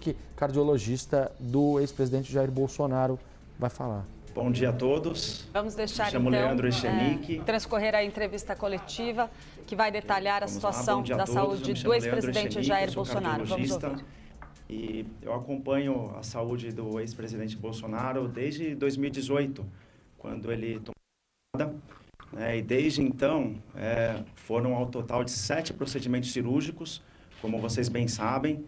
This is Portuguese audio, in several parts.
que cardiologista do ex-presidente Jair Bolsonaro vai falar. Bom dia a todos. Vamos deixar, Me chamo então, Leandro Echenique. transcorrer a entrevista coletiva que vai detalhar a situação da saúde do ex-presidente Jair Bolsonaro. Vamos ouvir. E eu acompanho a saúde do ex-presidente Bolsonaro desde 2018, quando ele tomou e desde então foram ao total de 7 procedimentos cirúrgicos, como vocês bem sabem,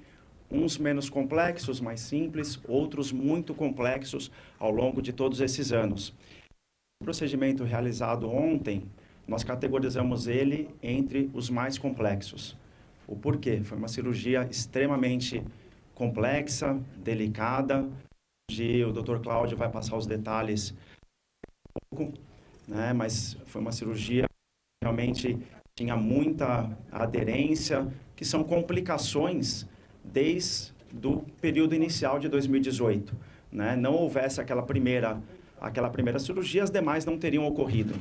uns menos complexos, mais simples, outros muito complexos ao longo de todos esses anos. O procedimento realizado ontem, nós categorizamos ele entre os mais complexos. O porquê? Foi uma cirurgia extremamente complexa, delicada, onde o Dr. Cláudio vai passar os detalhes um pouco, mas foi uma cirurgia que realmente tinha muita aderência, que são complicações desde o período inicial de 2018. Não houvesse aquela primeira cirurgia, as demais não teriam ocorrido.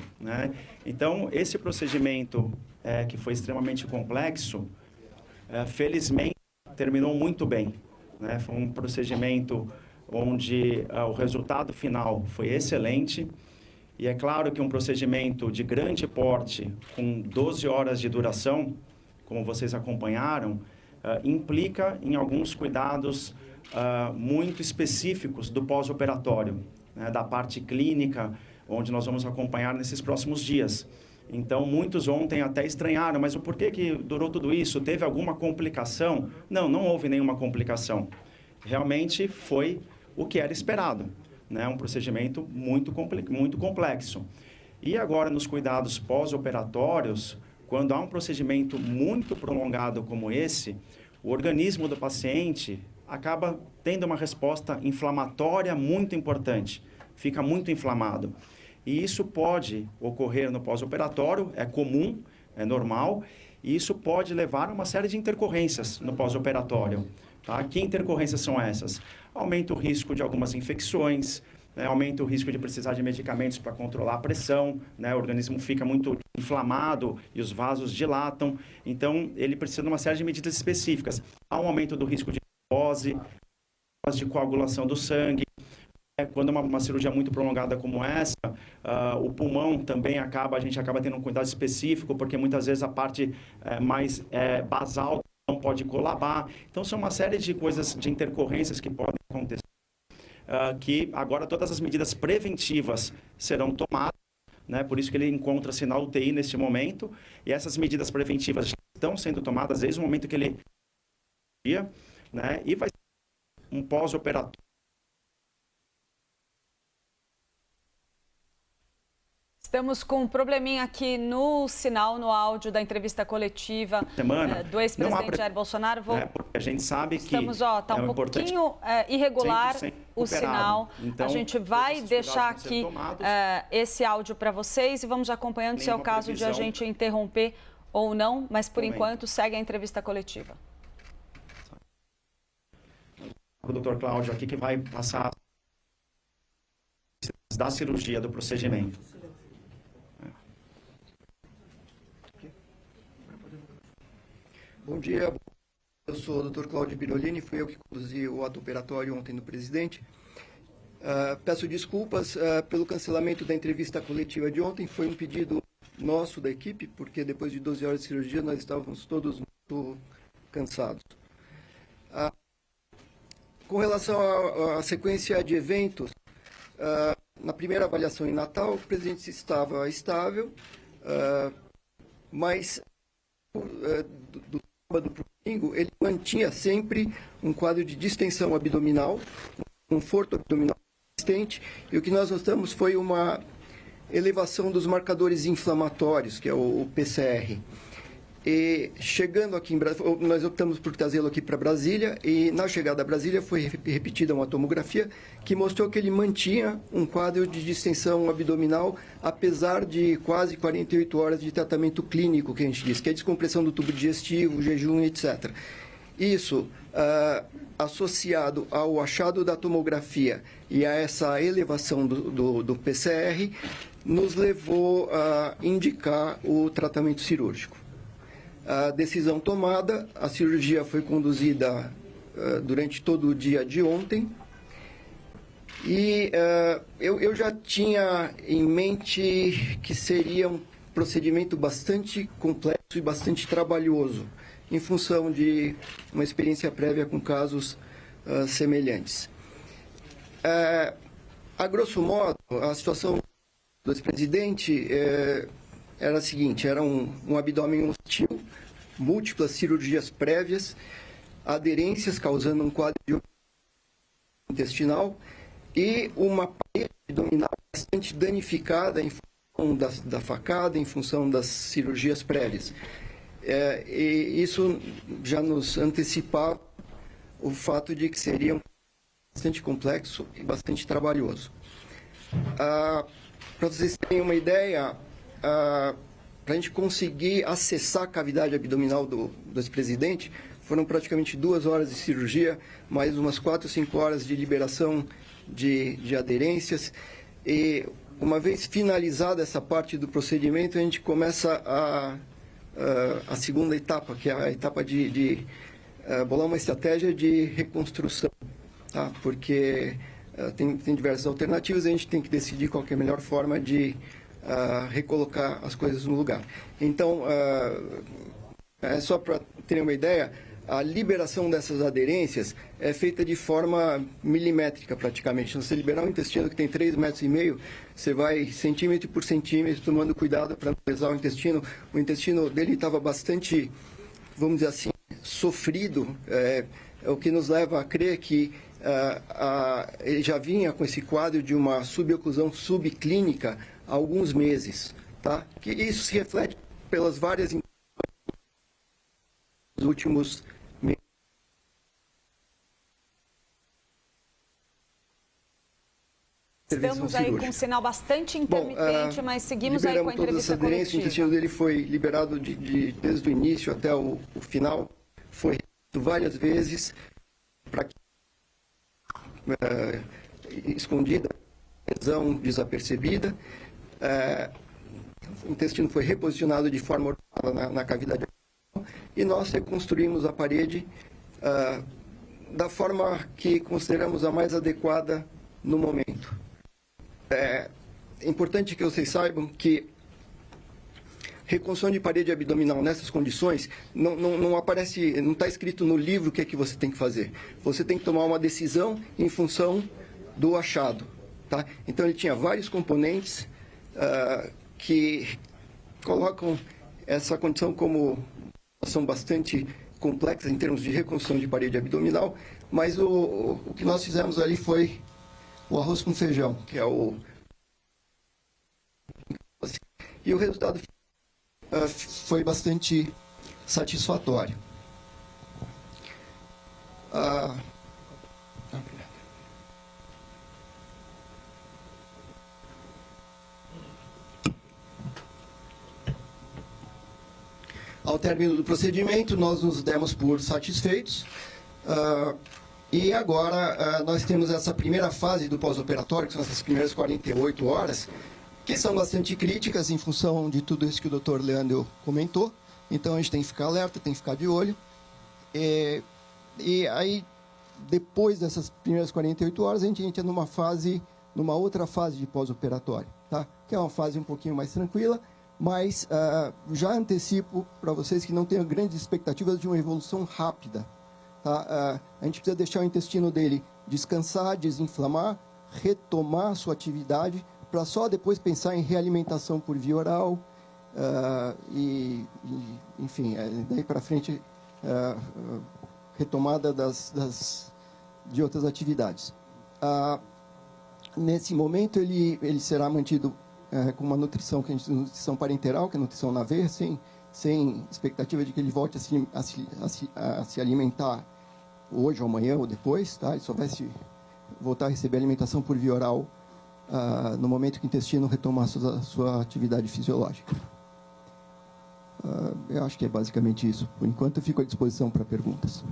Então, esse procedimento, que foi extremamente complexo, felizmente terminou muito bem. Foi um procedimento onde o resultado final foi excelente. E é claro que um procedimento de grande porte, com 12 horas de duração, como vocês acompanharam, implica em alguns cuidados muito específicos do pós-operatório, da parte clínica, onde nós vamos acompanhar nesses próximos dias. Então, muitos ontem até estranharam, mas o porquê que durou tudo isso? Teve alguma complicação? Não, não houve nenhuma complicação. Realmente foi o que era esperado, um procedimento muito complexo. E agora, nos cuidados pós-operatórios, quando há um procedimento muito prolongado como esse, o organismo do paciente acaba tendo uma resposta inflamatória muito importante, fica muito inflamado. E isso pode ocorrer no pós-operatório, é comum, é normal, e isso pode levar a uma série de intercorrências no pós-operatório. Tá? Que intercorrências são essas? Aumenta o risco de algumas infecções, aumenta o risco de precisar de medicamentos para controlar a pressão, o organismo fica muito inflamado e os vasos dilatam, então ele precisa de uma série de medidas específicas. Há um aumento do risco de trombose, de coagulação do sangue. Quando uma cirurgia muito prolongada como essa, o pulmão também a gente acaba tendo um cuidado específico, porque muitas vezes a parte mais basal não pode colabar. Então, são uma série de coisas, de intercorrências que podem acontecer, que agora todas as medidas preventivas serão tomadas, por isso que ele encontra-se na UTI neste momento, e essas medidas preventivas já estão sendo tomadas desde o momento que ele... e vai ser um pós-operatório. Estamos com um probleminha aqui no sinal, no áudio da entrevista coletiva do ex-presidente Jair Bolsonaro. Porque a gente sabe que está um pouquinho irregular o sinal. Então, a gente vai deixar aqui esse áudio para vocês e vamos acompanhando se é o caso de a gente interromper ou não, mas por enquanto segue a entrevista coletiva. O Dr. Cláudio aqui que vai passar da cirurgia, do procedimento. Bom dia, eu sou o Dr. Cláudio Birolini, fui eu que conduzi o ato operatório ontem do presidente. Peço desculpas pelo cancelamento da entrevista coletiva de ontem, foi um pedido nosso da equipe, porque depois de 12 horas de cirurgia nós estávamos todos muito cansados. Com relação à sequência de eventos, na primeira avaliação em Natal, o presidente estava estável, mas do sábado para o domingo, ele mantinha sempre um quadro de distensão abdominal, um conforto abdominal consistente, e o que nós notamos foi uma elevação dos marcadores inflamatórios, que é o PCR. E chegando aqui em Brasília, nós optamos por trazê-lo aqui para Brasília, e na chegada a Brasília foi repetida uma tomografia que mostrou que ele mantinha um quadro de distensão abdominal, apesar de quase 48 horas de tratamento clínico, que a gente diz, que é descompressão do tubo digestivo, jejum, etc. Isso, associado ao achado da tomografia e a essa elevação do PCR, nos levou a indicar o tratamento cirúrgico. A decisão tomada, a cirurgia foi conduzida durante todo o dia de ontem. E eu já tinha em mente que seria um procedimento bastante complexo e bastante trabalhoso, em função de uma experiência prévia com casos semelhantes. A grosso modo, a situação do ex-presidente era a seguinte: era um abdômen hostil, múltiplas cirurgias prévias, aderências causando um quadro de intestinal e uma parede abdominal bastante danificada em função da facada, em função das cirurgias prévias. E isso já nos antecipava o fato de que seria bastante complexo e bastante trabalhoso. Para vocês terem uma ideia, para a gente conseguir acessar a cavidade abdominal do ex-presidente, foram praticamente 2 horas de cirurgia, mais umas 4 ou 5 horas de liberação de aderências. E uma vez finalizada essa parte do procedimento, a gente começa a segunda etapa, que é a etapa de bolar uma estratégia de reconstrução, tá? Porque tem diversas alternativas, a gente tem que decidir qual que é a melhor forma de recolocar as coisas no lugar. Então, só para terem uma ideia, a liberação dessas aderências é feita de forma milimétrica, praticamente. Se você liberar um intestino que tem 3,5 metros, você vai centímetro por centímetro, tomando cuidado para não lesar o intestino. O intestino dele estava bastante, vamos dizer assim, sofrido, o que nos leva a crer que ele já vinha com esse quadro de uma suboclusão subclínica há alguns meses, tá? Que isso se reflete pelas várias nos últimos meses. Estamos aí com um sinal bastante intermitente, mas seguimos aí com a entrevista coletiva. O intestino dele foi liberado desde o início até o final, foi várias vezes para que escondida, lesão desapercebida. O intestino foi reposicionado de forma ordenada na cavidade e nós reconstruímos a parede da forma que consideramos a mais adequada no momento. É importante que vocês saibam que reconstrução de parede abdominal nessas condições não aparece, não está escrito no livro o que é que você tem que fazer. Você tem que tomar uma decisão em função do achado, tá? Então ele tinha vários componentes que colocam essa condição como uma situação bastante complexa em termos de reconstrução de parede abdominal, mas o que nós fizemos ali foi o arroz com feijão, que é e o resultado foi bastante satisfatório. Ao término do procedimento, nós nos demos por satisfeitos. E agora nós temos essa primeira fase do pós-operatório, que são essas primeiras 48 horas, que são bastante críticas em função de tudo isso que o Dr. Leandro comentou. Então a gente tem que ficar alerta, tem que ficar de olho. E aí, depois dessas primeiras 48 horas, a gente entra numa outra fase de pós-operatório, tá? Que é uma fase um pouquinho mais tranquila, mas já antecipo para vocês que não tenham grandes expectativas de uma evolução rápida. Tá? A gente precisa deixar o intestino dele descansar, desinflamar, retomar sua atividade, para só depois pensar em realimentação por via oral, enfim, daí para frente, retomada de outras atividades. Nesse momento, ele será mantido com uma nutrição, que a gente chama de nutrição parenteral, que é nutrição na veia, sem expectativa de que ele volte a se alimentar hoje ou amanhã ou depois, tá? Ele só vai voltar a receber alimentação por via oral no momento que o intestino retomar sua atividade fisiológica. Eu acho que é basicamente isso. Por enquanto, eu fico à disposição para perguntas.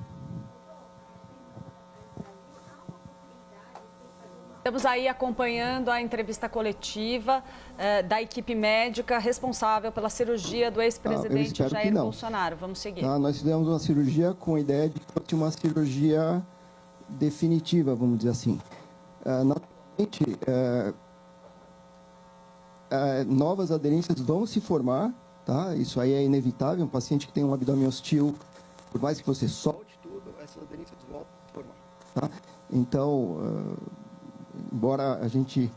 Estamos aí acompanhando a entrevista coletiva da equipe médica responsável pela cirurgia do ex-presidente Jair Bolsonaro. Vamos seguir. Nós fizemos uma cirurgia com a ideia de que fosse uma cirurgia definitiva, vamos dizer assim. Naturalmente, novas aderências vão se formar, tá? Isso aí é inevitável. Um paciente que tem um abdômen hostil, por mais que você solte tudo, essas aderências vão se formar, tá? Então, embora a gente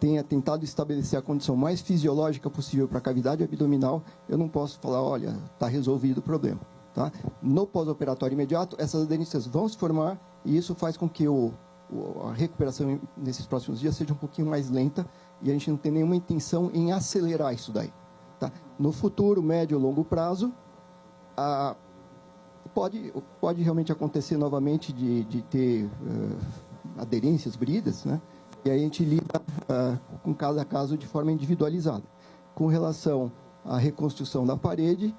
tenha tentado estabelecer a condição mais fisiológica possível para a cavidade abdominal, eu não posso falar, olha, está resolvido o problema, tá? No pós-operatório imediato, essas aderências vão se formar e isso faz com que a recuperação nesses próximos dias seja um pouquinho mais lenta e a gente não tem nenhuma intenção em acelerar isso daí, tá? No futuro, médio ou longo prazo, pode realmente acontecer novamente de ter aderências, bridas, né? E aí a gente lida com cada caso de forma individualizada. Com relação à reconstrução da parede,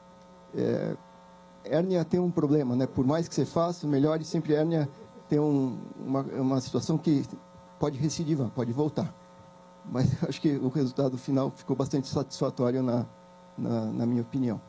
hérnia tem um problema, né? Por mais que você faça, melhor, e sempre hérnia tem uma situação que pode recidivar, pode voltar. Mas acho que o resultado final ficou bastante satisfatório na minha opinião.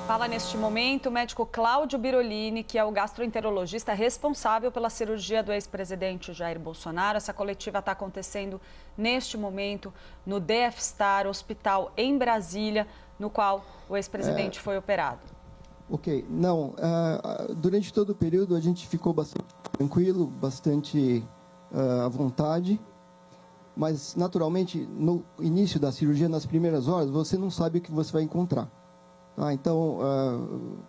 Fala neste momento o médico Cláudio Birolini, que é o gastroenterologista responsável pela cirurgia do ex-presidente Jair Bolsonaro. Essa coletiva está acontecendo neste momento no DF Star Hospital em Brasília, no qual o ex-presidente foi operado. Ok, não, durante todo o período a gente ficou bastante tranquilo, bastante à vontade, mas naturalmente no início da cirurgia, nas primeiras horas, você não sabe o que você vai encontrar. Então,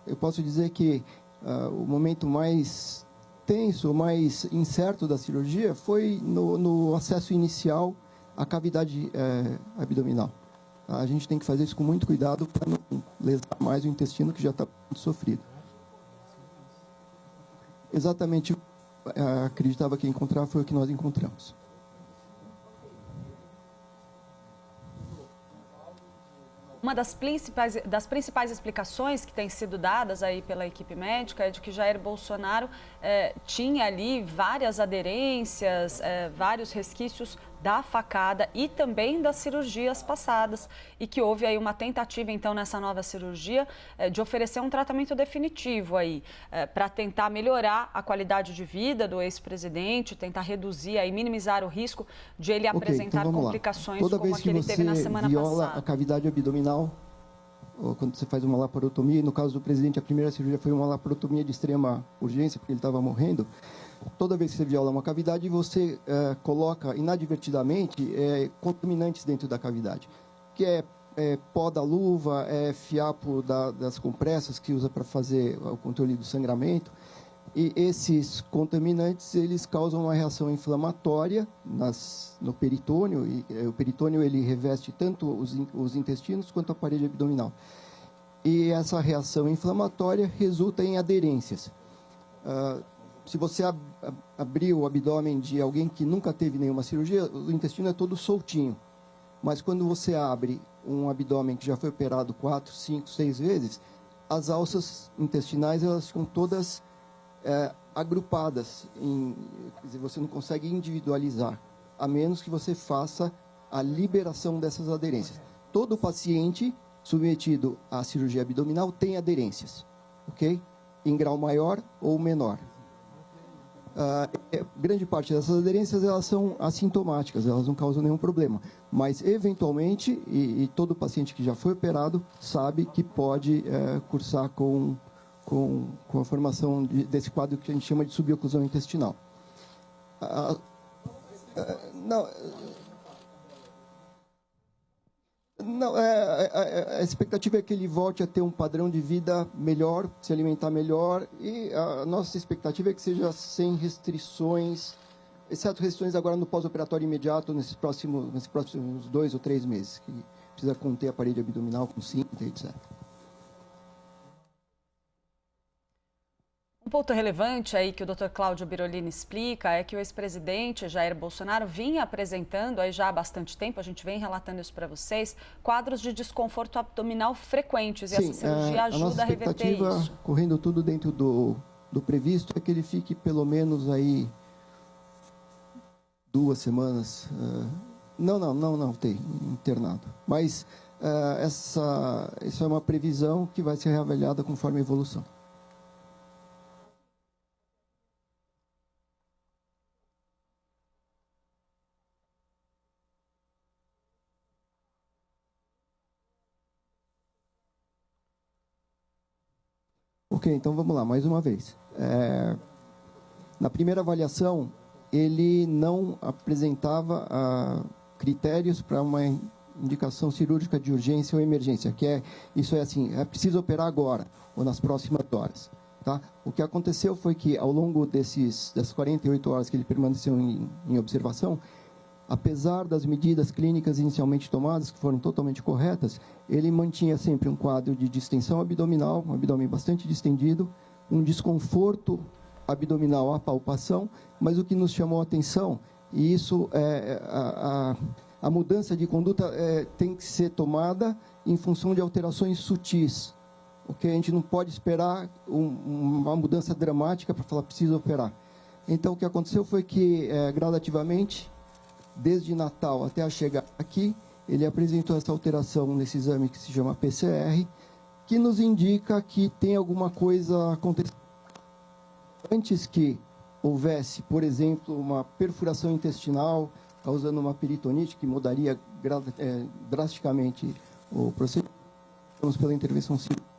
eu posso dizer que o momento mais tenso, mais incerto da cirurgia foi no acesso inicial à cavidade abdominal. A gente tem que fazer isso com muito cuidado para não lesar mais o intestino que já está sofrido. Exatamente, acreditava que ia encontrar, foi o que nós encontramos. Uma das principais explicações que têm sido dadas aí pela equipe médica é de que Jair Bolsonaro tinha ali várias aderências, vários resquícios da facada e também das cirurgias passadas e que houve aí uma tentativa então nessa nova cirurgia de oferecer um tratamento definitivo aí para tentar melhorar a qualidade de vida do ex-presidente, tentar reduzir e minimizar o risco de ele apresentar complicações como a que ele teve na semana passada. Toda vez que você viola a cavidade abdominal, ou quando você faz uma laparotomia, no caso do presidente, a primeira cirurgia foi uma laparotomia de extrema urgência, porque ele estava morrendo. Toda vez que você viola uma cavidade, você coloca inadvertidamente contaminantes dentro da cavidade, que é pó da luva, fiapo das compressas que usa para fazer o controle do sangramento. E esses contaminantes, eles causam uma reação inflamatória no peritônio, e o peritônio ele reveste tanto os intestinos quanto a parede abdominal. E essa reação inflamatória resulta em aderências. Se você abrir o abdômen de alguém que nunca teve nenhuma cirurgia, o intestino é todo soltinho. Mas quando você abre um abdômen que já foi operado 4, 5, 6 vezes, as alças intestinais elas ficam todas agrupadas. Quer dizer, você não consegue individualizar, a menos que você faça a liberação dessas aderências. Todo paciente submetido à cirurgia abdominal tem aderências, ok? Em grau maior ou menor. Grande parte dessas aderências elas são assintomáticas, elas não causam nenhum problema, mas eventualmente, e todo paciente que já foi operado sabe que pode cursar com a formação desse quadro que a gente chama de suboclusão intestinal. A expectativa é que ele volte a ter um padrão de vida melhor, se alimentar melhor, e a nossa expectativa é que seja sem restrições, exceto restrições agora no pós-operatório imediato, nesses próximos 2 ou 3 meses, que precisa conter a parede abdominal com cinta, etc. Um ponto relevante aí que o Dr. Cláudio Birolini explica é que o ex-presidente Jair Bolsonaro vinha apresentando aí já há bastante tempo, a gente vem relatando isso para vocês, quadros de desconforto abdominal frequentes. E essa cirurgia ajuda a reverter isso. A nossa expectativa, correndo tudo dentro do previsto, é que ele fique pelo menos aí 2 semanas, não tem internado. Mas isso é uma previsão que vai ser reavaliada conforme a evolução. Ok, então vamos lá, mais uma vez. Na primeira avaliação, ele não apresentava critérios para uma indicação cirúrgica de urgência ou emergência, isso é assim, é preciso operar agora ou nas próximas horas. Tá? O que aconteceu foi que, ao longo das 48 horas que ele permaneceu em observação, apesar das medidas clínicas inicialmente tomadas, que foram totalmente corretas, ele mantinha sempre um quadro de distensão abdominal, um abdômen bastante distendido, um desconforto abdominal à palpação, mas o que nos chamou a atenção, e isso a mudança de conduta tem que ser tomada em função de alterações sutis. Okay? A gente não pode esperar uma mudança dramática para falar preciso operar. Então, o que aconteceu foi que, gradativamente, desde Natal até a chegada aqui, ele apresentou essa alteração nesse exame que se chama PCR, que nos indica que tem alguma coisa acontecendo. Antes que houvesse, por exemplo, uma perfuração intestinal, causando uma peritonite, que mudaria drasticamente o procedimento, vamos pela intervenção cirúrgica.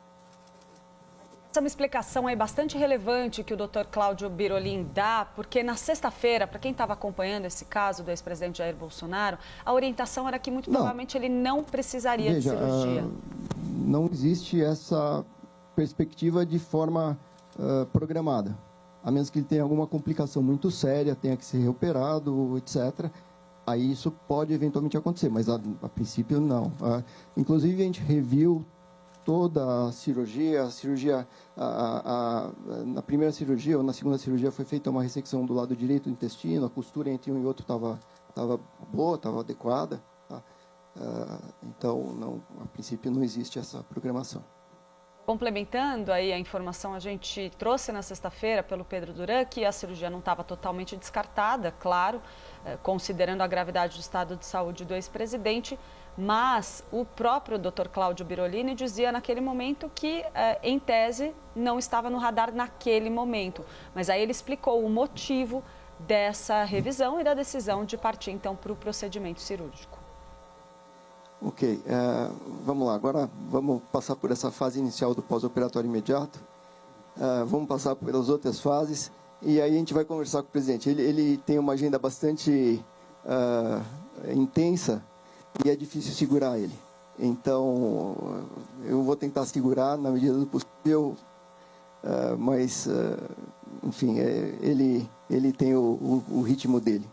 Essa é uma explicação aí bastante relevante que o Dr. Cláudio Birolini dá, porque na sexta-feira, para quem estava acompanhando esse caso do ex-presidente Jair Bolsonaro, a orientação era que muito provavelmente ele não precisaria de cirurgia. Não existe essa perspectiva de forma programada, a menos que ele tenha alguma complicação muito séria, tenha que ser reoperado, etc. Aí isso pode eventualmente acontecer, mas a princípio não. Inclusive a gente reviu toda a cirurgia, na primeira cirurgia ou na segunda cirurgia foi feita uma ressecção do lado direito do intestino, a costura entre um e outro estava boa, estava adequada. Tá? Então, a princípio não existe essa programação. Complementando aí a informação, a gente trouxe na sexta-feira pelo Pedro Duran que a cirurgia não estava totalmente descartada, claro, considerando a gravidade do estado de saúde do ex-presidente, mas o próprio Dr. Cláudio Birolini dizia naquele momento que, em tese, não estava no radar naquele momento. Mas aí ele explicou o motivo dessa revisão e da decisão de partir, então, para o procedimento cirúrgico. Ok, vamos lá, agora vamos passar por essa fase inicial do pós-operatório imediato, vamos passar pelas outras fases e aí a gente vai conversar com o presidente. Ele tem uma agenda bastante intensa e é difícil segurar ele. Então, eu vou tentar segurar na medida do possível, mas, enfim, ele tem o ritmo dele.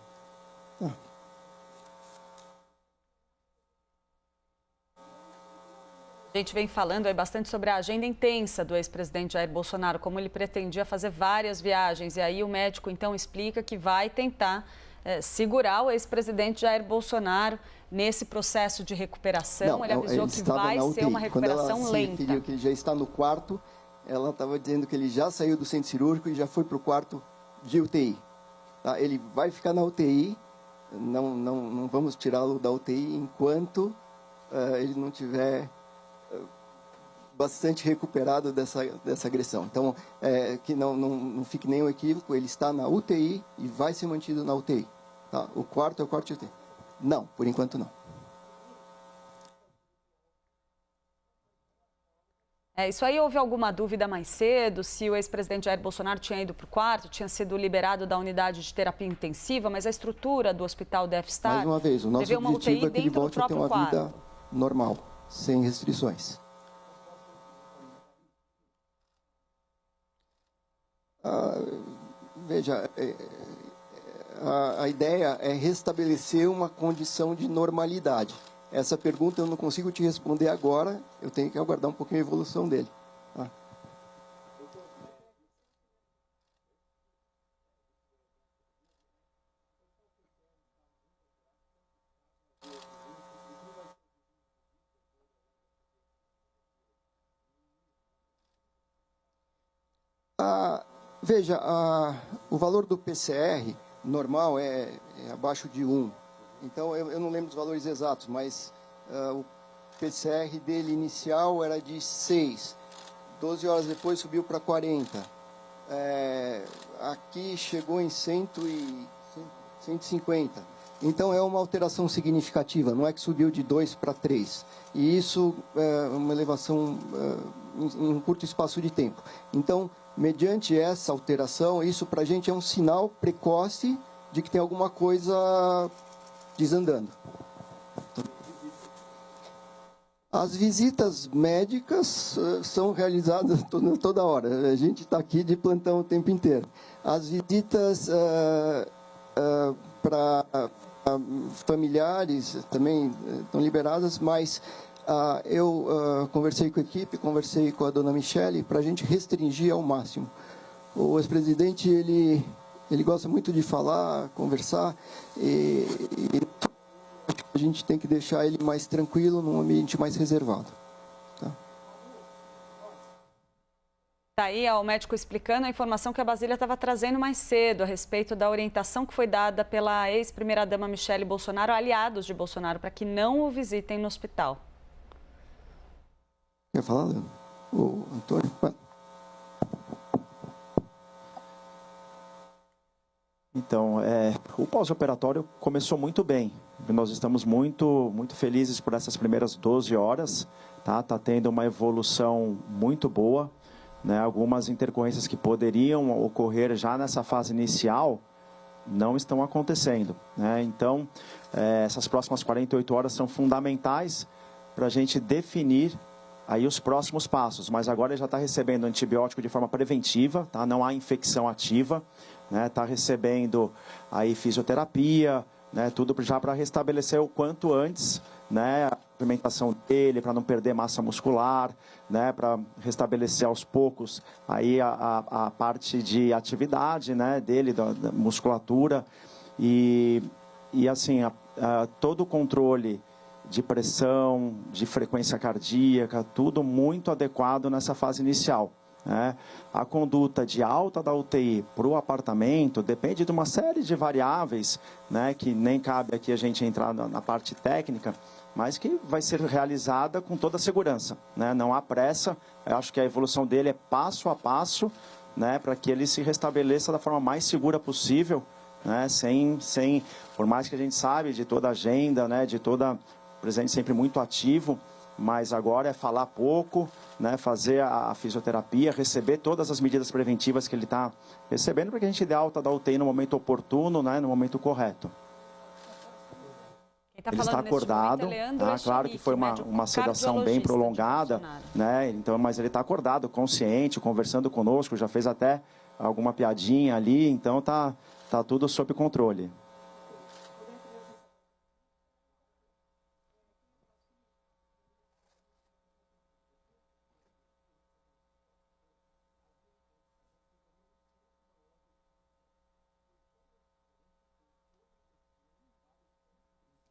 A gente vem falando aí bastante sobre a agenda intensa do ex-presidente Jair Bolsonaro, como ele pretendia fazer várias viagens. E aí o médico, então, explica que vai tentar segurar o ex-presidente Jair Bolsonaro nesse processo de recuperação. Não, ele avisou que vai ser uma recuperação lenta. Quando ela se referiu que ele já está no quarto, ela estava dizendo que ele já saiu do centro cirúrgico e já foi para o quarto de UTI. Tá? Ele vai ficar na UTI, não vamos tirá-lo da UTI enquanto ele não tiver bastante recuperado dessa agressão. Então, que não fique nenhum equívoco, ele está na UTI e vai ser mantido na UTI. Tá? O quarto é o quarto de UTI. Não, por enquanto não. Isso aí, houve alguma dúvida mais cedo, se o ex-presidente Jair Bolsonaro tinha ido para o quarto, tinha sido liberado da unidade de terapia intensiva, mas a estrutura do hospital deve estar... Mais uma vez, o nosso objetivo é que ele volte a ter uma vida normal, sem restrições. Veja, a ideia é restabelecer uma condição de normalidade. Essa pergunta eu não consigo te responder agora, eu tenho que aguardar um pouquinho a evolução dele. Veja, o valor do PCR normal é abaixo de 1. Então, eu não lembro dos valores exatos, mas o PCR dele inicial era de 6. 12 horas depois subiu para 40. Aqui chegou em 150. Então, é uma alteração significativa, não é que subiu de 2 para 3. E isso é uma elevação em um curto espaço de tempo. Então, mediante essa alteração, isso para a gente é um sinal precoce de que tem alguma coisa desandando. As visitas médicas são realizadas toda hora. A gente está aqui de plantão o tempo inteiro. As visitas para familiares também estão liberadas, mas eu conversei com a equipe, conversei com a dona Michele para a gente restringir ao máximo. O ex-presidente, ele gosta muito de falar, conversar, e a gente tem que deixar ele mais tranquilo, num ambiente mais reservado. Tá? Tá aí o médico explicando a informação que a Basília estava trazendo mais cedo a respeito da orientação que foi dada pela ex-primeira-dama Michele Bolsonaro, aliados de Bolsonaro, para que não o visitem no hospital. Quer falar, Leandro? O Antônio? Então, o pós-operatório começou muito bem. Nós estamos muito felizes por essas primeiras 12 horas. Tá tendo uma evolução muito boa. Né? Algumas intercorrências que poderiam ocorrer já nessa fase inicial não estão acontecendo. Né? Então, essas próximas 48 horas são fundamentais para a gente definir aí os próximos passos. Mas agora ele já está recebendo antibiótico de forma preventiva, tá? Não há infecção ativa. Está recebendo aí fisioterapia, né, tudo já para restabelecer o quanto antes, né, a alimentação dele, para não perder massa muscular, né, para restabelecer aos poucos aí a parte de atividade, né, dele, da musculatura, e assim, todo o controle de pressão, de frequência cardíaca, tudo muito adequado nessa fase inicial. A conduta de alta da UTI para o apartamento depende de uma série de variáveis, né, que nem cabe aqui a gente entrar na parte técnica, mas que vai ser realizada com toda a segurança. Né? Não há pressa, eu acho que a evolução dele é passo a passo, né, para que ele se restabeleça da forma mais segura possível, né, sem, por mais que a gente sabe de toda a agenda, né, de toda, o presidente sempre muito ativo, mas agora é falar pouco, né, fazer a fisioterapia, receber todas as medidas preventivas que ele está recebendo, para que a gente dê alta da UTI no momento oportuno, né, no momento correto. Ele está acordado, claro que foi uma sedação bem prolongada, né, então, mas ele está acordado, consciente, conversando conosco, já fez até alguma piadinha ali, então está tudo sob controle.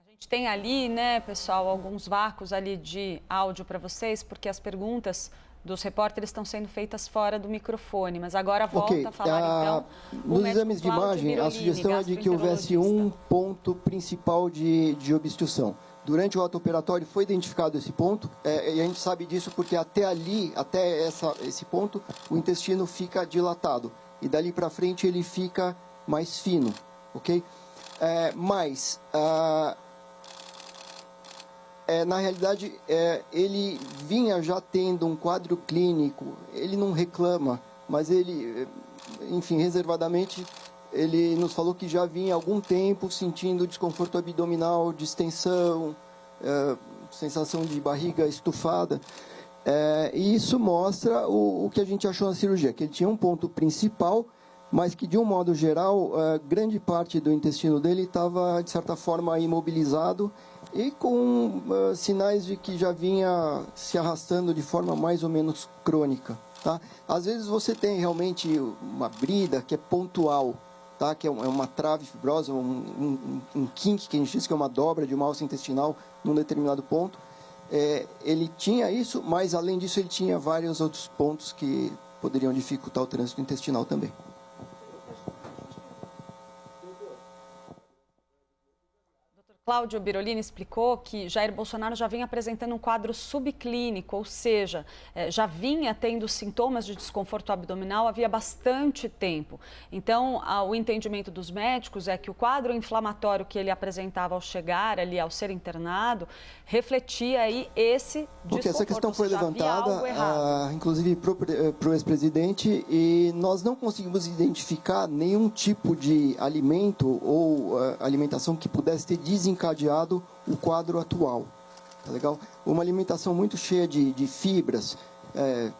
A gente tem ali, né, pessoal, alguns vácuos ali de áudio para vocês, porque as perguntas dos repórteres estão sendo feitas fora do microfone, mas agora volta a falar, então, nos exames de imagem, a sugestão é de que houvesse um ponto principal de obstrução. Durante o ato operatório foi identificado esse ponto, e a gente sabe disso porque até ali, até esse ponto, o intestino fica dilatado, e dali para frente ele fica mais fino, ok? Mas na realidade, ele vinha já tendo um quadro clínico, ele não reclama, mas ele, enfim, reservadamente, ele nos falou que já vinha há algum tempo sentindo desconforto abdominal, distensão, sensação de barriga estufada, e isso mostra o que a gente achou na cirurgia, que ele tinha um ponto principal, mas que, de um modo geral, grande parte do intestino dele estava, de certa forma, imobilizado e com sinais de que já vinha se arrastando de forma mais ou menos crônica. Tá? Às vezes você tem realmente uma brida que é pontual, tá? Que é uma trave fibrosa, um kink, que a gente diz que é uma dobra de uma alça intestinal num determinado ponto. Ele tinha isso, mas, além disso, ele tinha vários outros pontos que poderiam dificultar o trânsito intestinal também. Cláudio Birolini explicou que Jair Bolsonaro já vinha apresentando um quadro subclínico, ou seja, já vinha tendo sintomas de desconforto abdominal havia bastante tempo. Então, o entendimento dos médicos é que o quadro inflamatório que ele apresentava ao chegar ali, ao ser internado, refletia aí esse desconforto. Porque essa questão foi levantada, inclusive para o ex-presidente, e nós não conseguimos identificar nenhum tipo de alimento ou alimentação que pudesse ter desencadeado o quadro atual, tá legal? Uma alimentação muito cheia de fibras,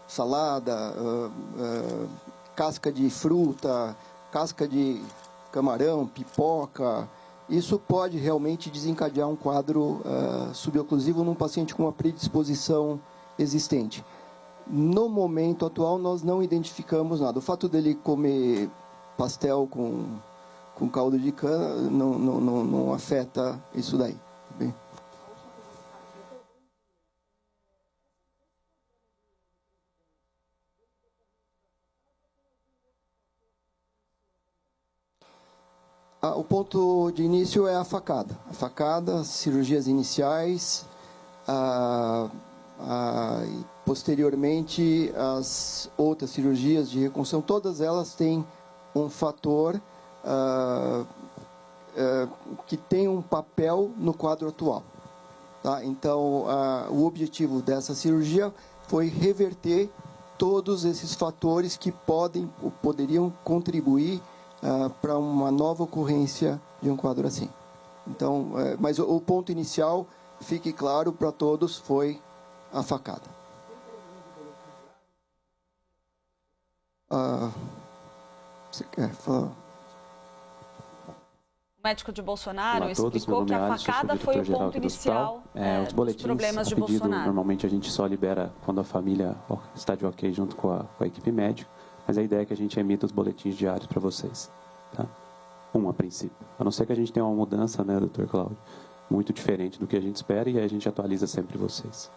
salada, casca de fruta, casca de camarão, pipoca, isso pode realmente desencadear um quadro suboclusivo num paciente com uma predisposição existente. No momento atual, nós não identificamos nada. O fato dele comer pastel com caldo de cana não afeta isso daí. Bem. O ponto de início é a facada. A facada, cirurgias iniciais, e posteriormente as outras cirurgias de reconstrução, todas elas têm um fator que tem um papel no quadro atual. Tá? Então, o objetivo dessa cirurgia foi reverter todos esses fatores que poderiam contribuir para uma nova ocorrência de um quadro assim. Então, mas o ponto inicial, fique claro para todos, foi a facada. Você quer falar? O médico de Bolsonaro explicou que a facada foi o ponto inicial os boletins, dos problemas de pedido, Bolsonaro. Normalmente a gente só libera quando a família está de ok junto com a equipe médica, mas a ideia é que a gente emita os boletins diários para vocês. Tá? A princípio. A não ser que a gente tenha uma mudança, né, Dr. Cláudio, muito diferente do que a gente espera, e aí a gente atualiza sempre vocês.